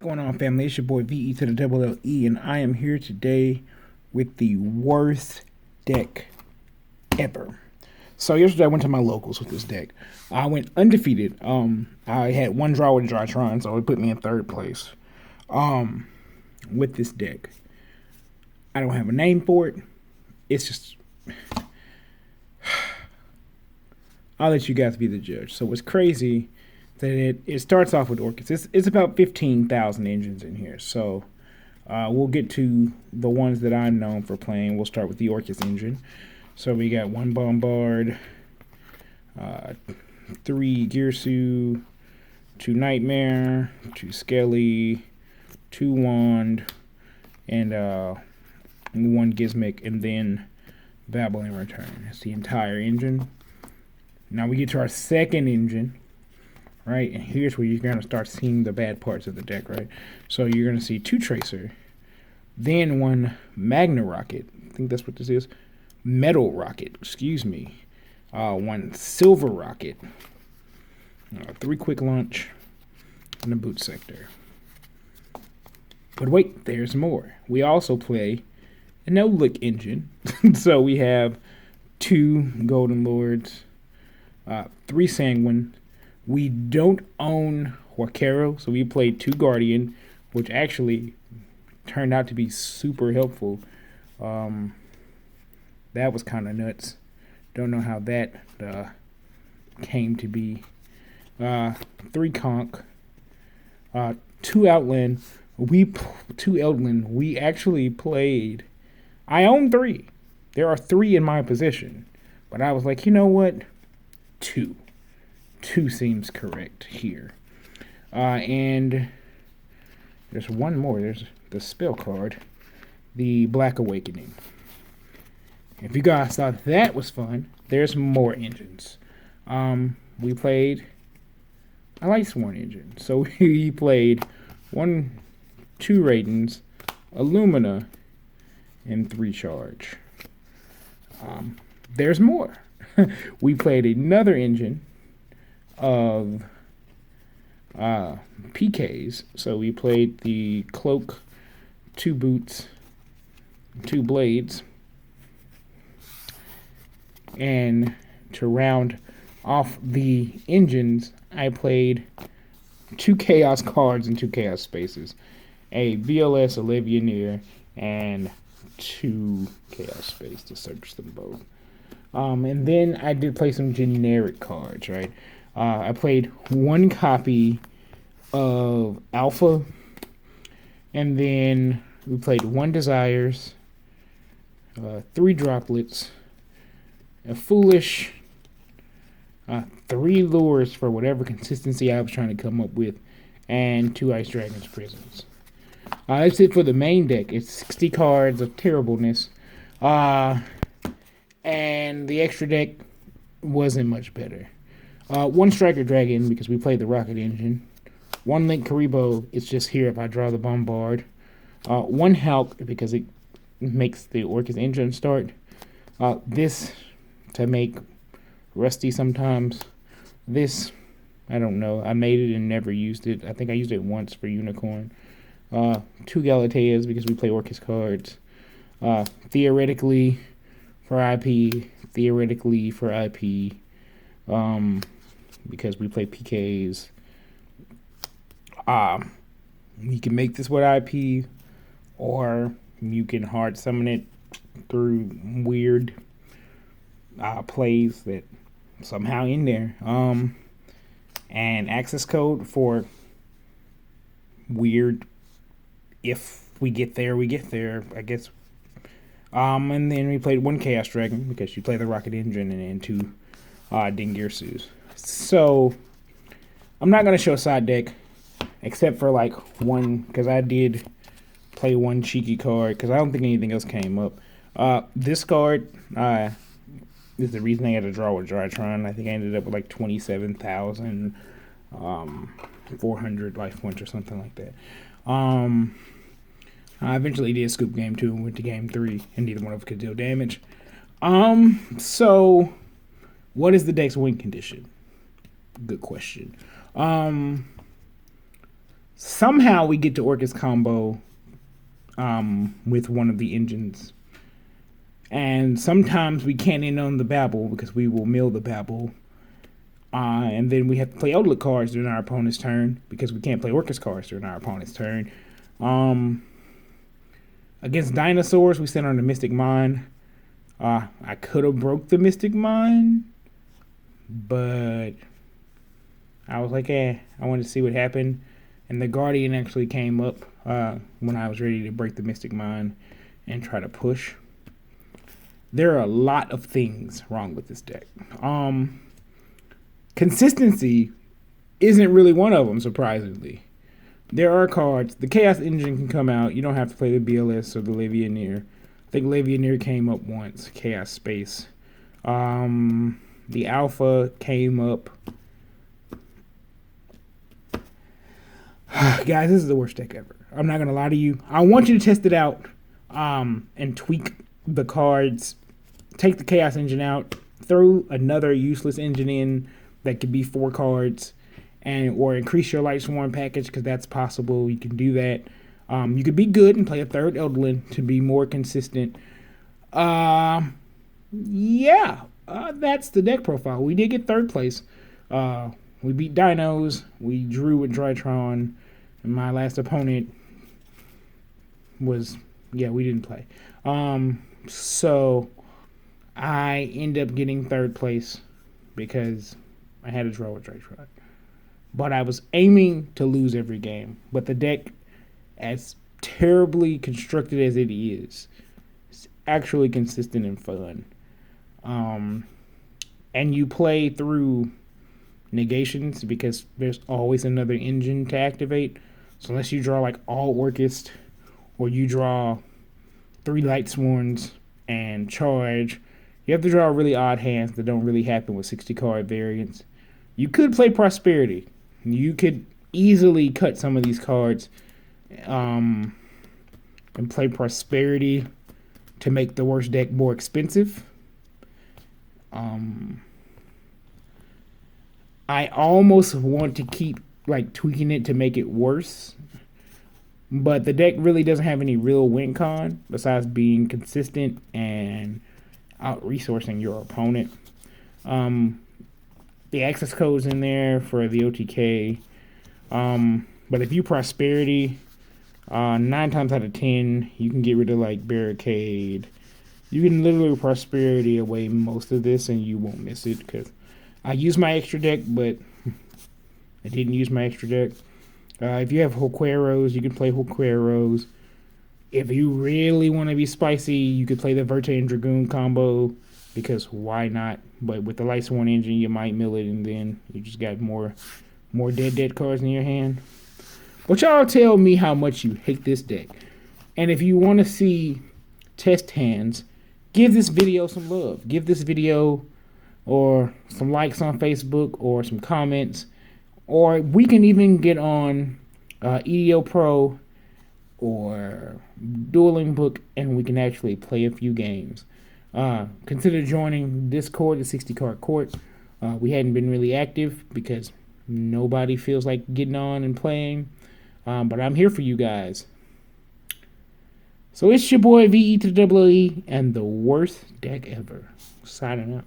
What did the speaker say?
Going on, family? It's your boy VE to the double LE, and I am here today with the worst deck ever. So yesterday I went to my locals with this deck. I went undefeated. I had one draw with Drytron, so it put me in third place. With this deck, I don't have a name for it. It's just I'll let you guys be the judge. So what's crazy that it starts off with Orcust. It's about 15,000 engines in here. So we'll get to the ones that I'm known for playing. We'll start with the Orcust engine. So we got 1 Bombard, 3 Girsu, 2 Nightmare, 2 Skelly, 2 Wand, and 1 Gizmic, and then Babel in return. That's the entire engine. Now we get to our second engine, right? And here's where you're going to start seeing the bad parts of the deck, right? So you're going to see 2 Tracer, then 1 Magna Rocket. I think that's what this is. Metal Rocket, excuse me. 1 Silver Rocket, 3 Quick Launch, and a Boot Sector. But wait, there's more. We also play a no-look engine. So we have 2 Golden Lords, 3 Sanguine. We don't own Huarquero, so we played 2 Guardian, which actually turned out to be super helpful. That was kind of nuts. Don't know how that came to be. 3 Conch, 2 Outland. 2 Eldland. We actually played. I own 3. There are 3 in my position, but I was like, you know what? 2. 2 seems correct here. And there's one more. There's the spell card, the Black Awakening. If you guys thought that was fun, there's more engines. We played a Lightsworn engine. So we played 2 Raidens, Illumina, and 3 Charge. There's more. We played another engine of PKs. So we played the Cloak, 2 Boots, 2 Blades, and to round off the engines, I played 2 Chaos cards and 2 Chaos spaces, a VLS, a Legionnaire, and 2 Chaos space to search them both. And then I did play some generic cards, right? I played 1 copy of Alpha, and then we played 1 Desires, 3 Droplets, a Foolish, 3 Lures for whatever consistency I was trying to come up with, and 2 Ice Dragon's Prisons. That's it for the main deck. It's 60 cards of terribleness. And the extra deck wasn't much better. 1 Striker Dragon, because we played the Rocket Engine. 1 Link Karibo, it's just here if I draw the Bombard. 1 Hulk, because it makes the Orcust engine start. This, to make Rusty sometimes. This, I don't know. I made it and never used it. I think I used it once for Unicorn. 2 Galateas, because we play Orcust cards. Theoretically for IP. Theoretically for IP. Because we play PKs. You can make this with IP, or you can hard summon it through weird plays that somehow in there. And access code for weird, if we get there, I guess. And then we played 1 Chaos Dragon, because you play the Rocket Engine, and then 2 Dingirsus. So I'm not going to show a side deck, except for like 1, because I did play 1 cheeky card, because I don't think anything else came up. This card is the reason I had to draw with Drytron. I think I ended up with like 27,400 life points or something like that. I eventually did scoop game 2 and went to game 3, and neither one of us could deal damage. So what is the deck's win condition? Good question. Somehow we get to Orcus combo with one of the engines. And sometimes we can't end on the Babel because we will mill the Babel. And then we have to play Odalite cards during our opponent's turn because we can't play Orcus cards during our opponent's turn. Against dinosaurs, we sent on the Mystic Mine. I could have broke the Mystic Mine, but I was like, I wanted to see what happened. And the Guardian actually came up when I was ready to break the Mystic Mine and try to push. There are a lot of things wrong with this deck. Consistency isn't really one of them, surprisingly. There are cards. The Chaos Engine can come out. You don't have to play the BLS or the Levianeer. I think Levianeer came up once. Chaos Space. The Alpha came up. Guys, this is the worst deck ever. I'm not going to lie to you. I want you to test it out and tweak the cards. Take the Chaos Engine out. Throw another useless engine in that could be 4 cards. Or increase your Light Swarm package because that's possible. You can do that. You could be good and play a third Eldlin to be more consistent. That's the deck profile. We did get 3rd place. We beat Dinos. We drew with Drytron. And my last opponent was, we didn't play. So I end up getting 3rd place because I had a draw with Drytron. But I was aiming to lose every game. But the deck, as terribly constructed as it is actually consistent and fun. And you play through negations because there's always another engine to activate. So unless you draw like all Orcust, or you draw 3 Light Sworns and charge, you have to draw really odd hands that don't really happen with 60 card variants. You could play Prosperity. You could easily cut some of these cards and play Prosperity to make the worst deck more expensive. I almost want to keep like tweaking it to make it worse, but the deck really doesn't have any real win con besides being consistent and out-resourcing your opponent. The access code's in there for the OTK. But if you Prosperity, 9 times out of 10, you can get rid of like Barricade. You can literally Prosperity away most of this and you won't miss it because I used my extra deck, but I didn't use my extra deck. If you have Hulqueros, you can play Hulqueros. If you really want to be spicy, you could play the Verte and Dragoon combo because why not? But with the Light Sworn engine, you might mill it and then you just got more dead cards in your hand. But y'all tell me how much you hate this deck. And if you want to see test hands, give this video some love. Give this video or some likes on Facebook or some comments. Or we can even get on EDO Pro or Dueling Book and we can actually play a few games. Consider joining Discord, the 60 Card Court. We hadn't been really active because nobody feels like getting on and playing. But I'm here for you guys. So it's your boy VE to the EE and the worst deck ever. Signing out.